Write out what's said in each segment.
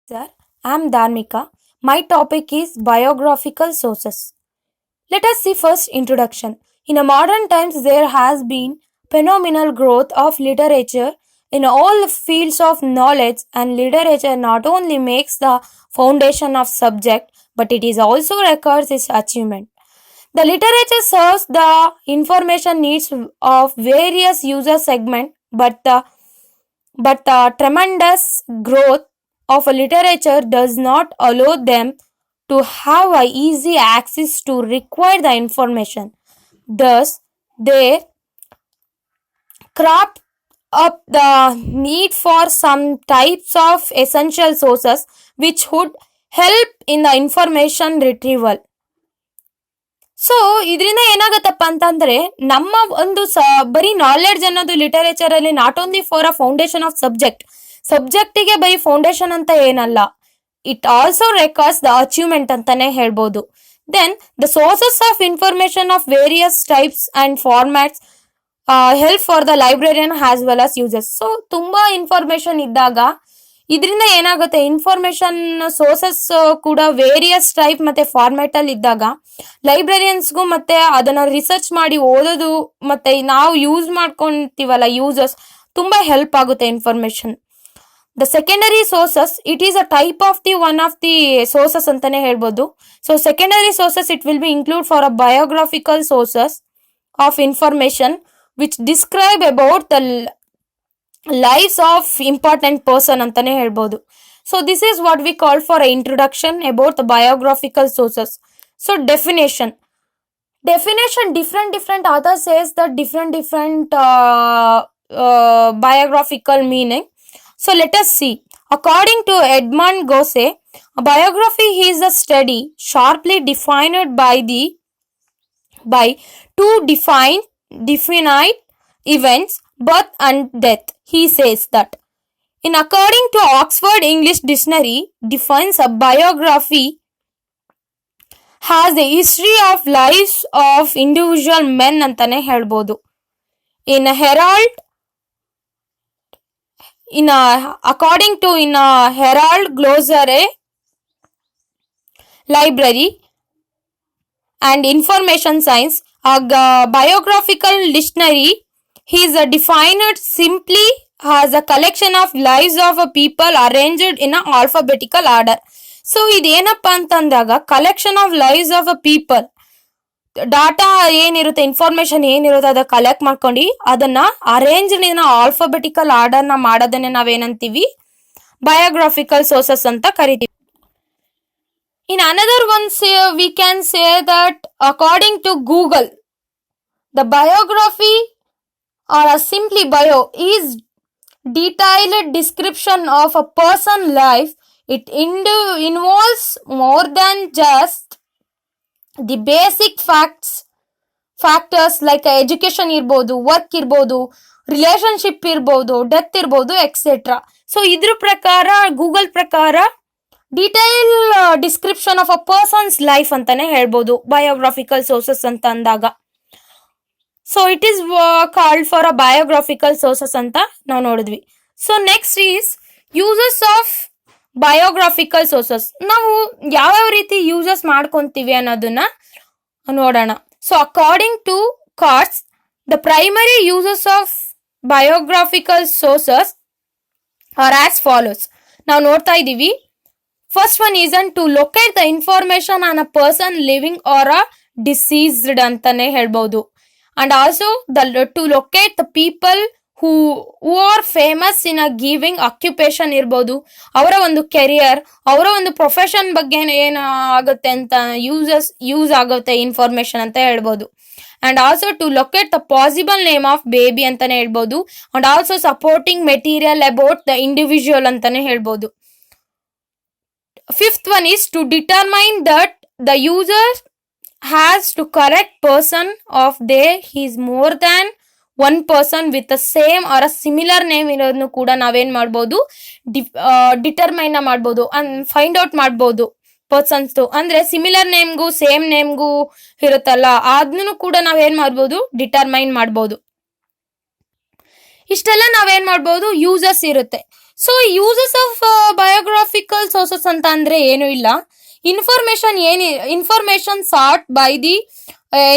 Sir, I'm Dharmika. My topic is biographical sources. Let us see first introduction. In a modern times, there has been phenomenal growth of literature in all fields of knowledge, and literature not only makes the foundation of subject, but it is also records its achievement. The literature serves the information needs of various user segment, but the tremendous growth of a literature does not allow them to have a easy access to require the information. Thus, they crop up the need for some types of essential sources which would help in the information retrieval. So ಇದರಿಂದ ಏನಾಗತ್ತಪ್ಪ ಅಂತಂದ್ರೆ ನಮ್ಮ ಒಂದು ಬರೀ knowledge ಅನ್ನೋದು literature ಅಲ್ಲಿ not only for a foundation of ಸಬ್ಜೆಕ್ಟಿಗೆ ಬರೀ foundation ಅಂತ ಏನಲ್ಲ, it also records the achievement ಅಂತಾನೆ ಹೇಳ್ಬೋದು. Then the sources of information of various types and formats help for the librarian as well as users. So ತುಂಬಾ information ಇದ್ದಾಗ ಇದರಿಂದ ಏನಾಗುತ್ತೆ, ಇನ್ಫಾರ್ಮೇಶನ್ ಸೋರ್ಸಸ್ ಕೂಡ ವೇರಿಯಸ್ ಟೈಪ್ ಮತ್ತೆ ಫಾರ್ಮ್ಯಾಟ್ ಅಲ್ಲಿ ಇದ್ದಾಗ ಲೈಬ್ರರಿಯನ್ಸ್ಗೂ ಮತ್ತೆ ಅದನ್ನ ರಿಸರ್ಚ್ ಮಾಡಿ ಓದೋದು ಮತ್ತೆ ನಾವು ಯೂಸ್ ಮಾಡ್ಕೊಂತೀವಲ್ಲ ಯೂಸರ್ಸ್, ತುಂಬಾ ಹೆಲ್ಪ್ ಆಗುತ್ತೆ information. The secondary sources it is a type of the one of the sources ಅಂತಾನೆ ಹೇಳ್ಬೋದು. So secondary sources it will be include for a biographical sources of information which describe about the lifes of important person ಅಂತಾನೆ ಹೇಳ್ಬೋದು. So this is what we call for introduction about the biographical sources. So definition different authors says that different biographical meaning. So let us see. According to Edmund Gosse, a biography is a study sharply defined by two definite events, birth and death. He says that according to Oxford English Dictionary, defines a biography has the history of lives of individual men ಅಂತಾನೆ ಹೇಳ್ಬೋದು. According to Herald Glossary Library and Information Science, a biographical dictionary is defined simply as a collection of lives of a people arranged in an alphabetical order. So ಇದೇನಪ್ಪ ಅಂತಂದಾಗ collection of lives of a people, data ಏನಿರುತ್ತೆ, information ಏನಿರುತ್ತೆ ಅದ collect ಮಾಡ್ಕೊಂಡು ಅದನ್ನ arrange in alphabetical order ನ ಮಾಡೋದನ್ನೇ ನಾವೇನಂತೀವಿ biographical sources ಅಂತ ಕರಿತೀವಿ. In another ones we can say that according to Google, the biography or simply bio is detailed description of a person's life. It involves more than just the basic factors like education ಇರ್ಬೋದು, work ಇರ್ಬೋದು, relationship ಇರ್ಬೋದು, death ಇರ್ಬೋದು, etcetera. So ಇದ್ರ ಪ್ರಕಾರ Google ಪ್ರಕಾರ detail description of a person's life ಅಂತಾನೆ ಹೇಳ್ಬೋದು biographical sources ಅಂತ ಅಂದಾಗ. So it is called for a biographical sources ಅಂತ ನಾವು ನೋಡಿದ್ವಿ. So next is uses of biographical sources. ನಾವು ಯಾವ್ಯಾವ ರೀತಿ ಯೂಸಸ್ ಮಾಡ್ಕೊಂತೀವಿ ಅನ್ನೋದನ್ನ ನೋಡೋಣ. So according to Katz, the primary uses of biographical sources are as follows. ನಾವು ನೋಡ್ತಾ ಇದ್ದೀವಿ. First one is to locate the information on a person living or a deceased ಅಂತಾನೆ ಹೇಳ್ಬೋದು. And also to locate the people who are famous in a giving occupation ಇರ್ಬೋದು, ಅವರ ಒಂದು career, ಅವರ ಒಂದು ಪ್ರೊಫೆಷನ್ ಬಗ್ಗೆ ಏನಾಗುತ್ತೆ ಅಂತ ಯೂಸ್ ಆಗುತ್ತೆ ಇನ್ಫಾರ್ಮೇಶನ್ ಅಂತ ಹೇಳ್ಬೋದು. And also to locate the possible name of baby ಅಂತಾನೆ ಹೇಳ್ಬೋದು. And also supporting material about the individual ಅಂತಾನೆ ಹೇಳ್ಬೋದು. Fifth one is to determine that the user has to correct person of there he is more than one person with the same or a similar name ಇರೋದನ್ನು ಕೂಡ ನಾವೇನ್ ಮಾಡ್ಬೋದು, determine ಮಾಡ್ಬೋದು and find out ಮಾಡ್ಬೋದು persons. ಅಂದ್ರೆ similar ನೇಮ್ಗೂ same ನೇಮ್ಗೂ ಇರುತ್ತಲ್ಲ, ಅದನ್ನು ಕೂಡ ನಾವೇನ್ ಮಾಡ್ಬೋದು, ಡಿಟರ್ಮೈನ್ ಮಾಡ್ಬೋದು. ಇಷ್ಟೆಲ್ಲ ನಾವೇನ್ ಮಾಡ್ಬೋದು, ಯೂಸಸ್ ಇರುತ್ತೆ. So uses of biographical sources ಅಂತ ಅಂದ್ರೆ ಏನು ಇಲ್ಲ. Information sort by the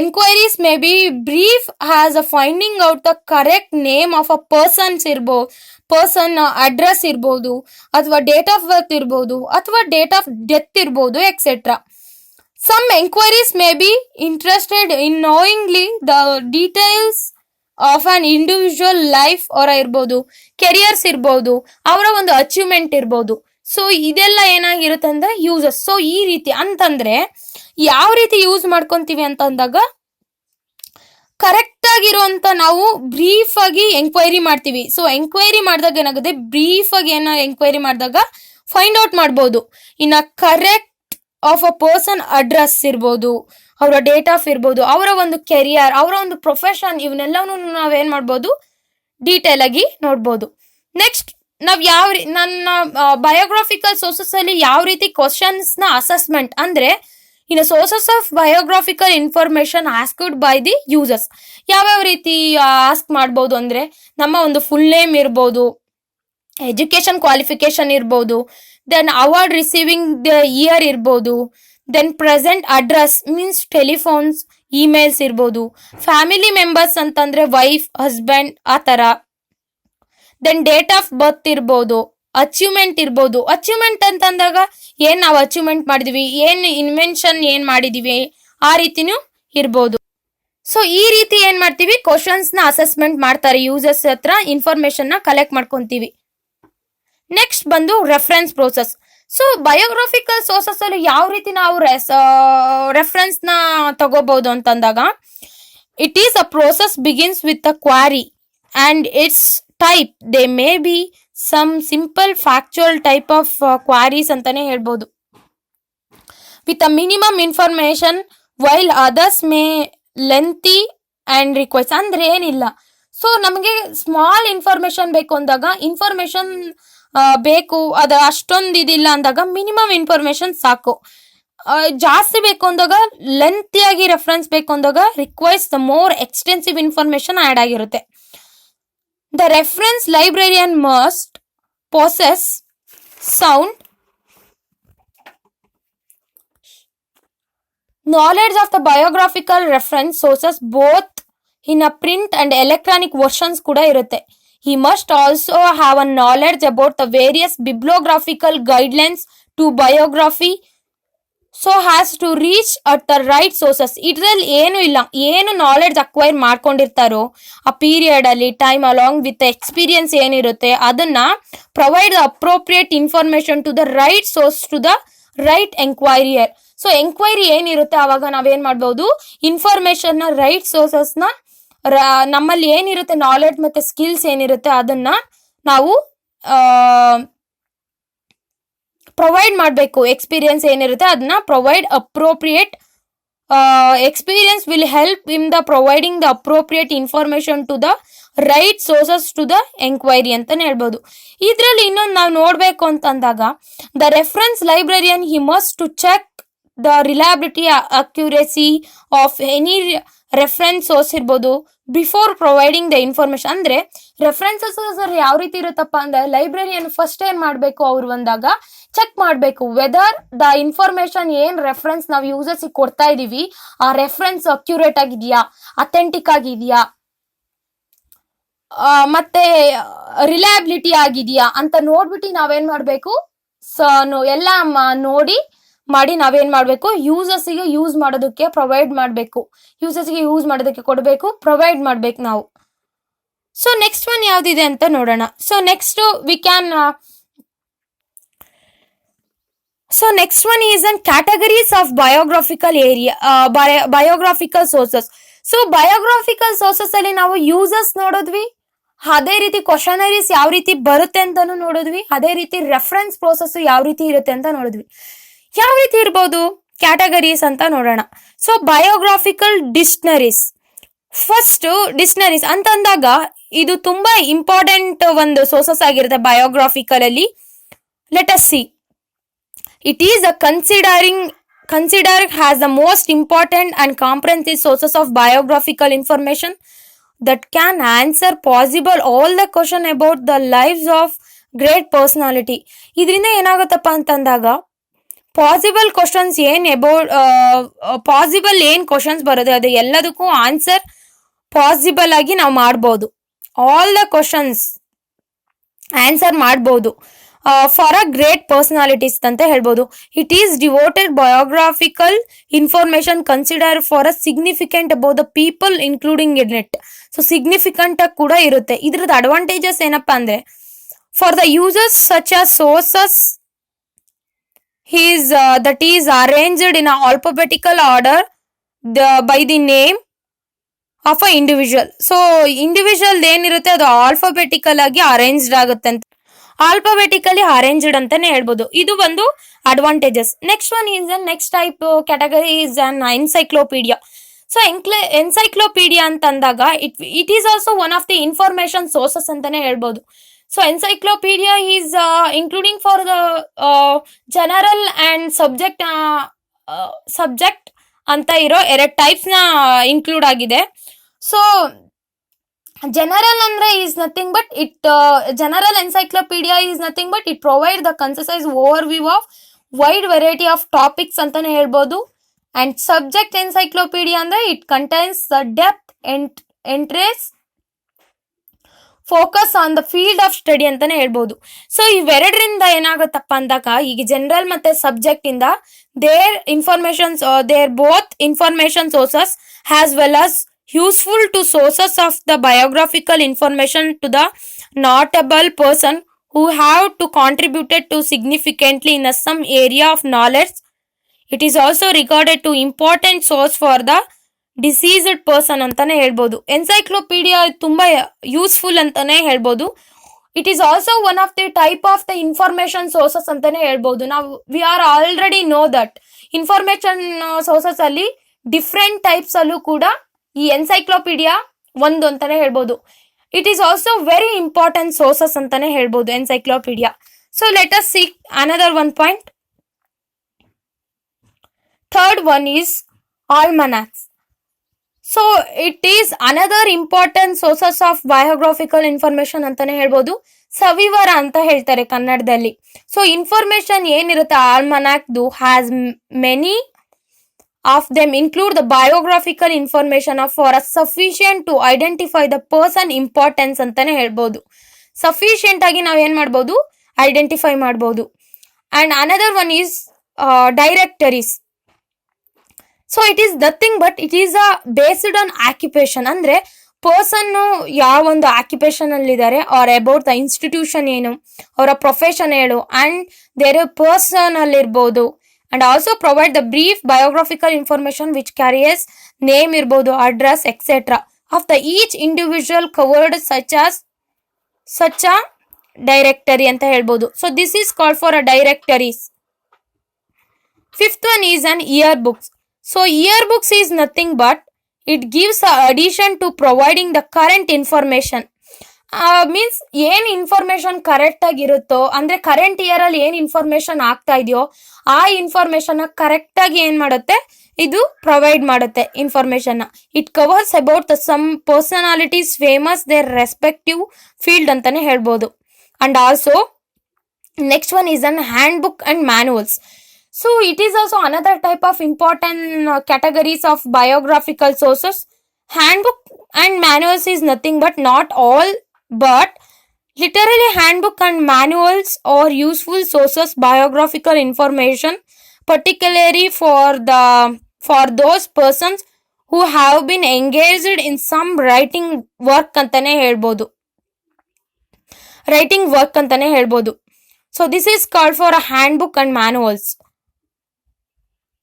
enquiries may be brief has a finding out the correct name of a person address ಇರ್ಬೋದು, ಅಥವಾ ಡೇಟ್ ಆಫ್ ಬರ್ತ್ ಇರ್ಬೋದು, ಅಥವಾ ಡೇಟ್ ಆಫ್ ಡೆತ್ ಇರ್ಬೋದು, etcetera. Some enquiries may be interested in knowingly the details of an individual life or ಇರ್ಬೋದು, careers ಇರ್ಬೋದು, ಅವರ ಒಂದು achievement ಇರ್ಬೋದು. ಸೊ ಇದೆಲ್ಲ ಏನಾಗಿರುತ್ತೆ ಅಂದ್ರೆ ಯೂಸಸ್. ಸೊ ಈ ರೀತಿ ಅಂತಂದ್ರೆ ಯಾವ ರೀತಿ ಯೂಸ್ ಮಾಡ್ಕೊಂತೀವಿ ಅಂತಂದಾಗ, ಕರೆಕ್ಟ್ ಆಗಿರುವಂತ ನಾವು ಬ್ರೀಫ್ ಆಗಿ ಎಂಕ್ವೈರಿ ಮಾಡ್ತೀವಿ. ಸೊ ಎಂಕ್ವೈರಿ ಮಾಡಿದಾಗ ಏನಾಗುತ್ತೆ, ಬ್ರೀಫ್ ಆಗಿ ಎಂಕ್ವೈರಿ ಮಾಡಿದಾಗ ಫೈಂಡ್ ಔಟ್ ಮಾಡ್ಬೋದು. ಇನ್ನ correct of a person address ಇರ್ಬೋದು, ಅವರ ಡೇಟ್ ಆಫ್ ಇರ್ಬೋದು, ಅವರ ಒಂದು ಕೆರಿಯರ್, ಅವರ ಒಂದು ಪ್ರೊಫೆಷನ್, ಇವನ್ನೆಲ್ಲವೂ ನಾವೇನ್ ಮಾಡ್ಬೋದು, ಡೀಟೇಲ್ ಆಗಿ ನೋಡ್ಬೋದು. ನೆಕ್ಸ್ಟ್ ನಾವ್ ನನ್ನ ಬಯೋಗ್ರಾಫಿಕಲ್ ಸೋರ್ಸಸ್ ಅಲ್ಲಿ ಯಾವ ರೀತಿ ಕ್ವಶನ್ಸ್ ನ ಅಸೆಸ್ಮೆಂಟ್ ಅಂದ್ರೆ, ಇನ್ನು sources of biographical information asked by the users ಯಾವ್ಯಾವ ರೀತಿ ಆಸ್ಕ್ ಮಾಡ್ಬೋದು ಅಂದ್ರೆ, ನಮ್ಮ ಒಂದು ಫುಲ್ ನೇಮ್ ಇರ್ಬೋದು, ಎಜುಕೇಶನ್ ಕ್ವಾಲಿಫಿಕೇಶನ್ ಇರ್ಬೋದು, then award receiving the year ಇರ್ಬೋದು, then present address means telephones, emails ಇರ್ಬೋದು, ಫ್ಯಾಮಿಲಿ ಮೆಂಬರ್ಸ್ ಅಂತಂದ್ರೆ ವೈಫ್, ಹಸ್ಬೆಂಡ್, ಆ ತರ. ದೆನ್ ಡೇಟ್ ಆಫ್ ಬರ್ತ್ ಇರ್ಬೋದು, ಅಚೀವ್ಮೆಂಟ್ ಇರ್ಬೋದು. ಅಚೀವ್ಮೆಂಟ್ ಅಂತಂದಾಗ ಏನ್ ನಾವು ಅಚೀವ್ಮೆಂಟ್ ಮಾಡಿದೀವಿ, ಏನ್ ಇನ್ವೆನ್ಷನ್ ಏನ್ ಮಾಡಿದೀವಿ, ಆ ರೀತಿನೂ ಇರ್ಬೋದು. ಸೊ ಈ ರೀತಿ ಏನ್ ಮಾಡ್ತೀವಿ, ಕ್ವಶನ್ಸ್ ನ ಅಸೆಸ್ಮೆಂಟ್ ಮಾಡ್ತಾರೆ, ಯೂಸರ್ಸ್ ಹತ್ರ ಇನ್ಫಾರ್ಮೇಶನ್ ನ ಕಲೆಕ್ಟ್ ಮಾಡ್ಕೊಂತೀವಿ. ನೆಕ್ಸ್ಟ್ ಬಂದು reference process. So biographical sources ಅಲ್ಲಿ ಯಾವ ರೀತಿ ನಾವು ರೆಫರೆನ್ಸ್ ನ ತಗೋಬಹುದು ಅಂತಂದಾಗ, it is a process begins with a query and its type. They may be some simple factual type of queries ಅಂತಾನೆ ಹೇಳ್ಬೋದು, with a minimum information while others may lengthy and request. ಅಂದ್ರೆ ಏನಿಲ್ಲ, so ನಮಗೆ small information ಬೇಕು ಅಂದಾಗ, information ಬೇಕು ಅದು ಅಷ್ಟೊಂದು ಇದಿಲ್ಲ ಅಂದಾಗ ಮಿನಿಮಮ್ ಇನ್ಫಾರ್ಮೇಶನ್ ಸಾಕು. ಜಾಸ್ತಿ ಬೇಕು ಅಂದಾಗ, ಲೆಂತಿಯಾಗಿ ರೆಫರೆನ್ಸ್ ಬೇಕು ಅಂದಾಗ requires the more extensive information add ಆಗಿರುತ್ತೆ. The reference librarian must possess sound knowledge of the biographical reference sources both in a print and electronic versions ಕೂಡ ಇರುತ್ತೆ. He must also have a knowledge about the various bibliographical guidelines to biography so has to reach at the right sources. ಇದರಲ್ಲಿ ಏನು ಇಲ್ಲ, ಏನು knowledge acquire ಮಾಡ್ಕೊಂಡಿರ್ತಾರೋ ಆ period ಅಲ್ಲಿ time along with experience ಏನಿರುತ್ತೆ ಅದನ್ನ provide the appropriate information to the right source to the right enquirer. So enquiry ಏನಿರುತ್ತೆ ಅವಾಗ ನಾವೇನ್ ಮಾಡ್ಬೋದು, ಇನ್ಫಾರ್ಮೇಶನ್ ನ ರೈಟ್ ಸೋರ್ಸಸ್ ನ ನಮ್ಮಲ್ಲಿ ಏನಿರುತ್ತೆ ನಾಲೆಡ್ಜ್ ಮತ್ತೆ ಸ್ಕಿಲ್ಸ್ ಏನಿರುತ್ತೆ ಅದನ್ನ ನಾವು ಪ್ರೊವೈಡ್ ಮಾಡಬೇಕು. ಎಕ್ಸ್ಪೀರಿಯನ್ಸ್ ಏನಿರುತ್ತೆ ಅದನ್ನ provide appropriate experience will help in the providing the appropriate information to the right sources to the enquiry ಅಂತಾನೆ ಹೇಳ್ಬೋದು. ಇದ್ರಲ್ಲಿ ಇನ್ನೊಂದು ನಾವು ನೋಡ್ಬೇಕು ಅಂತಂದಾಗ, the reference librarian he must to check the reliability accuracy of any reference source ಇರ್ಬೋದು before providing the information. ಅಂದ್ರೆ references ಯಾವ ರೀತಿ ಇರುತ್ತಪ್ಪ ಅಂದ್ರೆ, ಲೈಬ್ರರಿಯನ್ ಫಸ್ಟ್ ಏನ್ ಮಾಡ್ಬೇಕು, ಅವ್ರು ಬಂದಾಗ ಚೆಕ್ ಮಾಡ್ಬೇಕು ವೆದರ್ ದ ಇನ್ಫಾರ್ಮೇಶನ್ ಏನ್ ರೆಫರೆನ್ಸ್ ನಾವು ಯೂಸರ್ಸ್ ಕೊಡ್ತಾ ಇದೀವಿ ಆ ರೆಫರೆನ್ಸ್ ಅಕ್ಯುರೇಟ್ ಆಗಿದೆಯಾ, ಅಥೆಂಟಿಕ್ ಆಗಿದೆಯಾ, ಮತ್ತೆ ರಿಲಯಬಿಲಿಟಿ ಆಗಿದೆಯಾ ಅಂತ ನೋಡ್ಬಿಟ್ಟು ನಾವೇನ್ ಮಾಡ್ಬೇಕು, ಎಲ್ಲ ನೋಡಿ ನಾವೇನ್ ಮಾಡ್ಬೇಕು, ಯೂಸರ್ಸ್ಗೆ ಯೂಸ್ ಮಾಡೋದಕ್ಕೆ ಪ್ರೊವೈಡ್ ಮಾಡ್ಬೇಕು, ಯೂಸರ್ಸ್ಗೆ ಯೂಸ್ ಮಾಡೋದಕ್ಕೆ ಕೊಡಬೇಕು, ಪ್ರೊವೈಡ್ ಮಾಡ್ಬೇಕು ನಾವು. ಸೊ ನೆಕ್ಸ್ಟ್ ಒನ್ ಯಾವ್ದಿದೆ ಅಂತ ನೋಡೋಣ. So next next one is on categories of biographical sources. So biographical sources ಅಲ್ಲಿ ನಾವು ಯೂಸರ್ಸ್ ನೋಡಿದ್ವಿ, ಅದೇ ರೀತಿ ಕ್ವಶನರೀಸ್ ಯಾವ ರೀತಿ ಬರುತ್ತೆ ಅಂತಾನು ನೋಡಿದ್ವಿ, ಅದೇ ರೀತಿ ರೆಫರೆನ್ಸ್ ಪ್ರೋಸೆಸ್ ಯಾವ ರೀತಿ ಇರುತ್ತೆ ಅಂತ ನೋಡಿದ್ವಿ. ಯಾವ ರೀತಿ ಇರ್ಬೋದು ಕ್ಯಾಟಗರೀಸ್ ಅಂತ ನೋಡೋಣ. So biographical dictionaries. First dictionaries ಅಂತಂದಾಗ ಇದು ತುಂಬಾ ಇಂಪಾರ್ಟೆಂಟ್ ಒಂದು ಸೋರ್ಸಸ್ ಆಗಿರುತ್ತೆ ಬಯೋಗ್ರಾಫಿಕಲ್ ಅಲ್ಲಿ. Let us see. It is considered as the most important and comprehensive sources of biographical information that can answer possible all the question about the lives of great personality. ಇದರಿಂದ ಏನಾಗುತ್ತಪ್ಪ ಅಂತಂದಾಗ possible questions possible ಏನ್ questions ಬರುತ್ತೆ ಅದು ಎಲ್ಲದಕ್ಕೂ answer possible ಆಗಿ ನಾವು ಮಾಡ್ಬೋದು. ಆಲ್ ದ ಕ್ವಶನ್ಸ್ ಆನ್ಸರ್ ಮಾಡ್ಬೋದು. ಫಾರ್ ಅ ಗ್ರೇಟ್ ಪರ್ಸನಾಲಿಟೀಸ್ ಅಂತ ಹೇಳ್ಬೋದು. It is devoted biographical information consider for a significant about the people including in it. So significant ಆಗಿ ಕೂಡ ಇರುತ್ತೆ. ಇದ್ರದ್ದು ಅಡ್ವಾಂಟೇಜಸ್ ಏನಪ್ಪಾ ಅಂದ್ರೆ for the users such as sources that is arranged in a alphabetical order by the name of a individual. So individual ಏನಿರುತ್ತೆ ಅದು alphabetical ಆಗಿ arranged ಆಗುತ್ತೆ ಅಂತ, ಆಲ್ಫಾಬೆಟಿಕಲಿ ಅರೇಂಜ್ಡ್ ಅಂತಾನೆ ಹೇಳ್ಬೋದು. ಇದು ಒಂದು advantages. Next one is next type category is an encyclopaedia. So encyclopaedia ಅಂತ ಅಂದಾಗ it is also one of the information sources ಅಂತಾನೆ ಹೇಳ್ಬೋದು. So encyclopedia is including for the general and subject ಅಂತ ಇರೋ ಎರಡು ಟೈಪ್ಸ್ ನ ಇನ್ಕ್ಲೂಡ್ ಆಗಿದೆ. So general ಅಂದ್ರೆ is nothing but general encyclopaedia is nothing but it provide the concise overview of wide variety of topics ಅಂತಾನೆ ಹೇಳ್ಬೋದು. And subject encyclopaedia ಅಂದ್ರೆ it contains the depth entries focus on the field of study ಅಂತಾನೆ ಹೇಳ್ಬೋದು. So ಇವೆರಡರಿಂದ ಏನಾಗುತ್ತಪ್ಪ ಅಂದಾಗ ಈಗ general ಮತ್ತೆ subject ಇಂದ there both information sources as well as useful to sources of the biographical information to the notable person who have to contributed to significantly in some area of knowledge. It is also regarded to important source for the deceased person ಅಂತಾನೆ ಹೇಳ್ಬೋದು. Encyclopaedia ತುಂಬಾ useful ಅಂತಾನೆ ಹೇಳ್ಬೋದು. It is also one of the type of the information sources ಅಂತಾನೆ ಹೇಳ್ಬೋದು. ನಾವು we are already know that information sources ಅಲ್ಲಿ different types ಅಲ್ಲೂ ಕೂಡ ಈ ಎನ್ಸೈಕ್ಲೋಪೀಡಿಯಾ ಒಂದು ಅಂತಾನೆ ಹೇಳ್ಬೋದು. It is also very important sources ಅಂತಾನೆ ಹೇಳ್ಬೋದು encyclopaedia. So let us see another one point. Third one is almanacs. So it is another important sources of biographical information ಅಂತಾನೆ ಹೇಳ್ಬೋದು. ಸವಿವರ ಅಂತ ಹೇಳ್ತಾರೆ ಕನ್ನಡದಲ್ಲಿ. ಸೊ ಇನ್ಫಾರ್ಮೇಶನ್ ಏನಿರುತ್ತೆ ಆಲ್ಮನಾಕ್ದು has many of them include the biographical information of for a sufficient to identify the person importance ಅಂತಾನೆ ಹೇಳ್ಬೋದು. ಸಫಿಶಿಯಂಟ್ ಆಗಿ ನಾವ್ ಏನ್ ಮಾಡ್ಬೋದು, ಐಡೆಂಟಿಫೈ ಮಾಡ್ಬೋದು. And another one is directories. So it is nothing but it is based on occupation. ಅಂದ್ರೆ person ಯಾವ ಒಂದು ಆಕ್ಯುಪೇಷನ್ ಅಲ್ಲಿ ಇದ್ದಾರೆ ಆರ್ ಅಬೌಟ್ ದ ಇನ್ಸ್ಟಿಟ್ಯೂಷನ್ ಏನು, ಅವರ ಪ್ರೊಫೆಷನ್ ಹೇಳು, ಅಂಡ್ ದೇರ್ ಪರ್ಸನ್ ಅಲ್ಲಿ ಇರ್ಬೋದು. And also provide the brief biographical information which careers name ಇರ್ಬೋದು, address etcetera of the each individual covered such a directory ಅಂತ ಹೇಳ್ಬೋದು. So this is called for a directories. Fifth one is on yearbooks. So yearbooks is nothing but it gives a addition to providing the current information. Means ಏನ್ information correct ಆಗಿರುತ್ತೋ, ಅಂದ್ರೆ current year ಅಲ್ಲಿ ಏನ್ information ಆಗ್ತಾ ಇದೆಯೋ ಆ information correct ಆಗಿ ಏನ್ ಮಾಡುತ್ತೆ, ಇದು ಪ್ರೊವೈಡ್ ಮಾಡುತ್ತೆ information. It covers about the some personalities famous their respective field ಅಂತಾನೆ ಹೇಳ್ಬೋದು. And also next one is on handbook and manuals. So it is also another type of important categories of biographical sources. Handbook and manuals is nothing but not all, but literally handbook and manuals are useful sources biographical information, particularly for those persons who have been engaged in some writing work ಅಂತನೇ ಹೇಳ್ಬೋದು. So this is called for a handbook and manuals.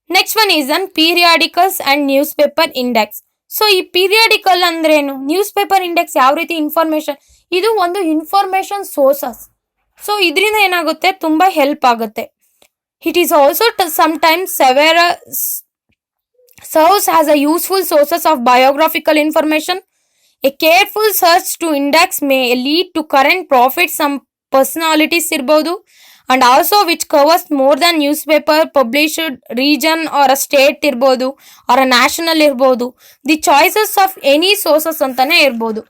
Next one is on periodicals and newspaper index. So ಈ periodical ಅಂದ್ರೇನು, newspaper index ಯಾವ ರೀತಿ information, ಇದು ಒಂದು information sources. So ಇದರಿಂದ ಏನಾಗುತ್ತೆ, ತುಂಬಾ ಹೆಲ್ಪ್ ಆಗುತ್ತೆ. It is also sometimes serves as a useful sources of biographical information. A careful search to index may lead to current profit some personalities ಇರ್ಬೋದು. And also which covers more than newspaper published region or a state ಇರ್ಬೋದು or a national ಇರ್ಬೋದು. The choices of any sources ಅಂತಾನೆ ಇರ್ಬೋದು.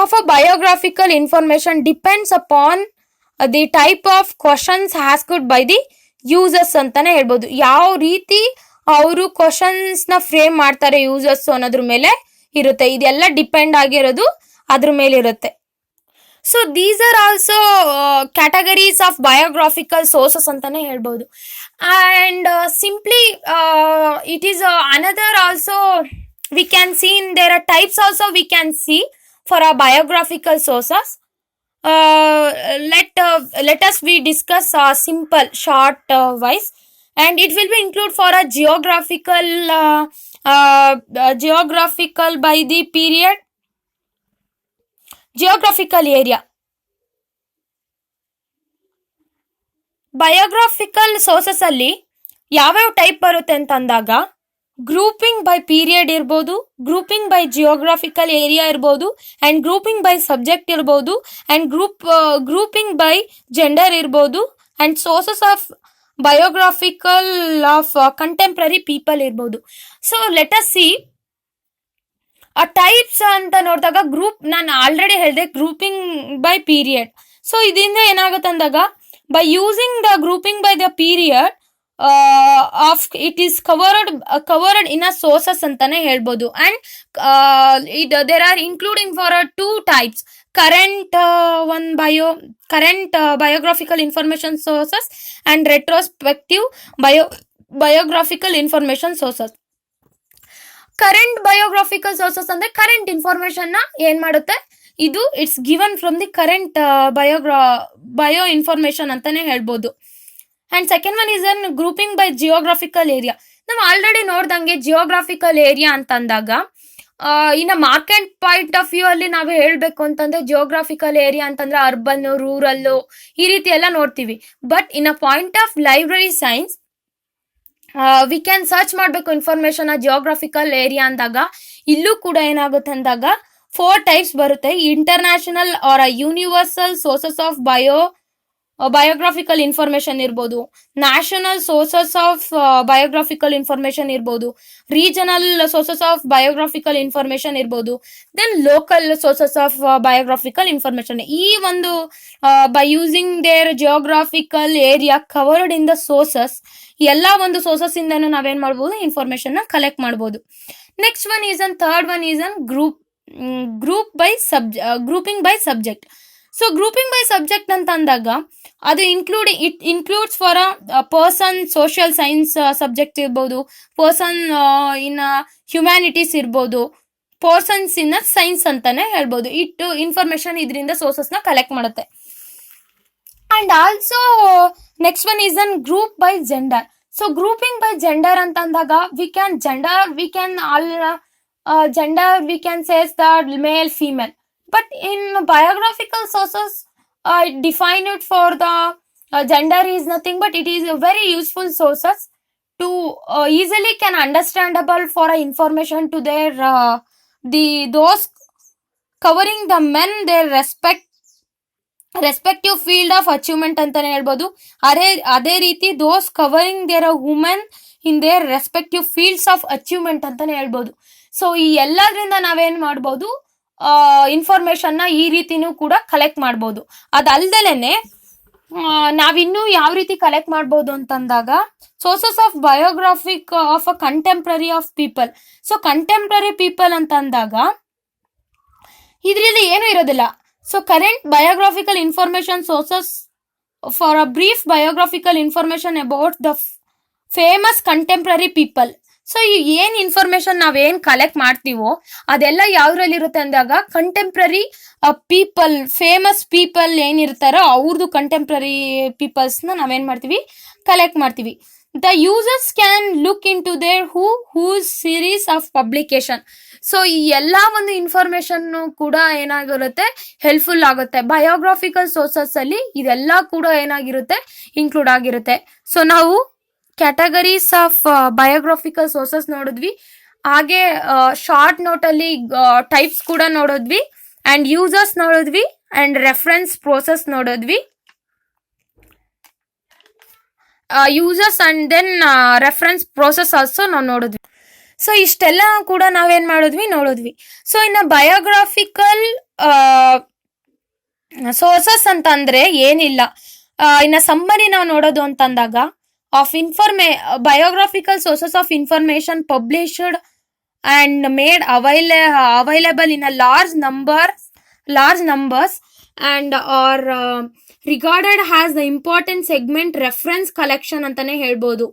of a biographical information depends upon the type of questions asked by the users ಅಂತಾನೆ ಹೇಳ್ಬೋದು. ಯಾವ ರೀತಿ ಅವರು ಕ್ವಶನ್ಸ್ನ frame ಮಾಡ್ತಾರೆ ಯೂಸರ್ಸ್ ಅನ್ನೋದ್ರ ಮೇಲೆ ಇರುತ್ತೆ. ಇದೆಲ್ಲ ಡಿಪೆಂಡ್ ಆಗಿರೋದು ಅದ್ರ ಮೇಲೆ ಇರುತ್ತೆ. So these are also categories of biographical sources ಅಂತಾನೆ ಹೇಳ್ಬೋದು. And simply it is another also we can see in there are types also we can see for a biographical sources. let us we discuss simple short wise, and it will be include for a geographical by the period, geographical area. Biographical sources ಅಲ್ಲಿ ಯಾವ್ಯಾವ type ಬರುತ್ತೆ ಅಂತ ಅಂದಾಗ grouping by period ಇರ್ಬೋದು, grouping by geographical area ಇರ್ಬೋದು, and grouping by subject ಇರ್ಬೋದು, and grouping by gender ಇರ್ಬೋದು, and sources of biographical of contemporary people ಇರ್ಬೋದು. ಸೊ ಲೆಟ್ ಅಸ್ ಸಿ ಆ ಟೈಪ್ಸ್ ಅಂತ ನೋಡಿದಾಗ ನಾನು ಆಲ್ರೆಡಿ ಹೇಳಿದೆ ಗ್ರೂಪಿಂಗ್ ಬೈ ಪೀರಿಯಡ್. ಸೊ ಇದರಿಂದ ಏನಾಗುತ್ತೆ ಅಂದಾಗ by using the grouping by the period of it is covered in a sources ಅಂತಾನೆ ಹೇಳ್ಬೋದು. And there are including for two types, current biographical information sources and retrospective biographical information sources. Current biographical sources ಅಂದ್ರೆ current information ನ ಏನ್ ಮಾಡುತ್ತೆ, ಇದು it's given from the current bio information ಅಂತಾನೆ ಹೇಳ್ಬೋದು. And second one is on grouping by geographical area. ನಾವು already ನೋಡ್ದಂಗೆ geographical area ಅಂತಂದಾಗ ಇನ್ನು ಮಾರ್ಕೆಟ್ ಪಾಯಿಂಟ್ ಆಫ್ ವ್ಯೂ ಅಲ್ಲಿ ನಾವು ಹೇಳ್ಬೇಕು ಅಂತಂದ್ರೆ ಜಿಯೋಗ್ರಾಫಿಕಲ್ ಏರಿಯಾ ಅಂತಂದ್ರೆ ಅರ್ಬನ್, ರೂರಲ್ಲು ಈ ರೀತಿ ಎಲ್ಲ ನೋಡ್ತೀವಿ. But in a point of library science we can search ಮಾಡಬೇಕು ಇನ್ಫಾರ್ಮೇಶನ್ ಜಿಯೋಗ್ರಾಫಿಕಲ್ ಏರಿಯಾ ಅಂದಾಗ ಇಲ್ಲೂ ಕೂಡ ಏನಾಗುತ್ತೆ ಅಂದಾಗ 4 ಟೈಪ್ಸ್ ಬರುತ್ತೆ. International or universal sources of biographical information ಇರ್ಬೋದು, national sources of biographical information ಇರ್ಬೋದು, regional sources of biographical information ಇರ್ಬೋದು, then local sources of biographical information. ಈ ಒಂದು by using their geographical area covered in the sources, ಎಲ್ಲ ಒಂದು sources ಇಂದನೂ ನಾವೇನ್ ಮಾಡ್ಬೋದು, information ನ ಕಲೆಕ್ಟ್ ಮಾಡ್ಬೋದು. Next one is an third one is an grouping by subject. So grouping by subject ಅಂತ ಅಂದಾಗ ಅದು includes for a person social science subject ಇರ್ಬೋದು, ಪರ್ಸನ್ ಇನ್ ಹ್ಯುಮ್ಯಾನಿಟೀಸ್ ಇರ್ಬೋದು, ಪರ್ಸನ್ಸ್ ಇನ್ ಸೈನ್ಸ್ ಅಂತಾನೆ ಹೇಳ್ಬೋದು. ಇಟ್ಟು ಇನ್ಫಾರ್ಮೇಶನ್ ಇದರಿಂದ ಸೋರ್ಸಸ್ ನ ಕಲೆಕ್ಟ್ ಮಾಡುತ್ತೆ. And also next one is an group by gender. So grouping by gender ಅಂತ ಅಂದಾಗ we can say that male, female. But in biographical sources, define it for the gender is nothing but it is a very useful sources to easily can understandable for information to their those covering the men their respective field of achievement ಅಂತಾನೆ ಹೇಳ್ಬೋದು. ಅದೇ ರೀತಿ those covering their women in their respective fields of achievement ಅಂತಾನೆ ಹೇಳ್ಬೋದು. So ಈ ಎಲ್ಲದ್ರಿಂದ ನಾವೇನ್ ಮಾಡ್ಬೋದು, information ನ ಈ ರೀತಿನೂ ಕೂಡ ಕಲೆಕ್ಟ್ ಮಾಡ್ಬೋದು. ಅದಲ್ದಲೇನೆ ನಾವಿನ್ನೂ ಯಾವ ರೀತಿ ಕಲೆಕ್ಟ್ ಮಾಡ್ಬೋದು ಅಂತಂದಾಗ sources of biographic of a contemporary of people. So contemporary people ಅಂತ ಅಂದಾಗ ಇದರಲ್ಲಿ ಏನೂ ಇರೋದಿಲ್ಲ. So current biographical information sources for a brief biographical information about the famous contemporary people. So ಈ ಏನ್ ಇನ್ಫಾರ್ಮೇಶನ್ ನಾವೇನ್ ಕಲೆಕ್ಟ್ ಮಾಡ್ತೀವೋ ಅದೆಲ್ಲ ಯಾವ್ದ್ರಲ್ಲಿ ಇರುತ್ತೆ ಅಂದಾಗ ಕಂಟೆಂಪ್ರರಿ ಪೀಪಲ್, ಫೇಮಸ್ ಪೀಪಲ್ ಏನಿರ್ತಾರೋ ಅವ್ರದ್ದು ಕಂಟೆಂಪ್ರರಿ ಪೀಪಲ್ಸ್ ನ ನಾವೇನ್ ಮಾಡ್ತೀವಿ, ಕಲೆಕ್ಟ್ ಮಾಡ್ತೀವಿ. The users can look into their whose series of publication. So ಈ ಎಲ್ಲಾ ಒಂದು ಇನ್ಫಾರ್ಮೇಶನ್ ಕೂಡ ಏನಾಗಿರುತ್ತೆ, ಹೆಲ್ಪ್ಫುಲ್ ಆಗುತ್ತೆ. ಬಯೋಗ್ರಾಫಿಕಲ್ ಸೋರ್ಸಸ್ ಅಲ್ಲಿ ಇದೆಲ್ಲ ಕೂಡ ಏನಾಗಿರುತ್ತೆ, ಇನ್ಕ್ಲೂಡ್ ಆಗಿರುತ್ತೆ. ಸೊ ನಾವು ಕ್ಯಾಟಗರೀಸ್ ಆಫ್ ಬಯೋಗ್ರಾಫಿಕಲ್ ಸೋರ್ಸಸ್ ನೋಡಿದ್ವಿ, ಹಾಗೆ ಶಾರ್ಟ್ ನೋಟ್ ಅಲ್ಲಿ ಟೈಪ್ಸ್ ಕೂಡ ನೋಡಿದ್ವಿ, ಅಂಡ್ ಯೂಸರ್ಸ್ ನೋಡಿದ್ವಿ, ಅಂಡ್ ರೆಫರೆನ್ಸ್ ಪ್ರೋಸೆಸ್ ನೋಡಿದ್ವಿ, users and then reference process also ನಾವು ನೋಡಿದ್ವಿ. ಸೊ ಇಷ್ಟೆಲ್ಲ ಕೂಡ ನಾವೇನ್ ನೋಡಿದ್ವಿ. ಸೊ ಇನ್ನು ಬಯೋಗ್ರಾಫಿಕಲ್ ಸೋರ್ಸಸ್ ಅಂತಂದ್ರೆ ಏನಿಲ್ಲ. ಇನ್ನ ಸಮ್ಮರಿ ನಾವು ನೋಡೋದು ಅಂತಂದಾಗ biographical sources of information published and made available in a large numbers and are regarded as the important segment reference collection ಅಂತಾನೆ ಹೇಳ್ಬೋದು.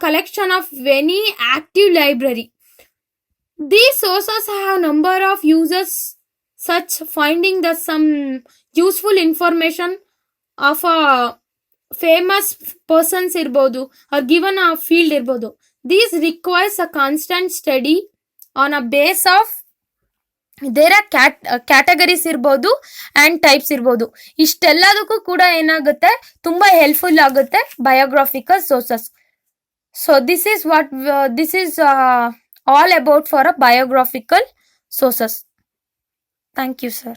Collection of any active library. These sources have number of users such finding the some useful information of a famous persons ಇರ್ಬೋದು or given a field ಇರ್ಬೋದು. This requires a constant study on a base of there are categories ಇರ್ಬೋದು and types ಇರ್ಬೋದು. ಇಷ್ಟೆಲ್ಲದಕ್ಕೂ ಕೂಡ ಏನಾಗುತ್ತೆ, ತುಂಬಾ helpful ಆಗುತ್ತೆ biographical sources. So this is all about for a biographical sources. Thank you, sir.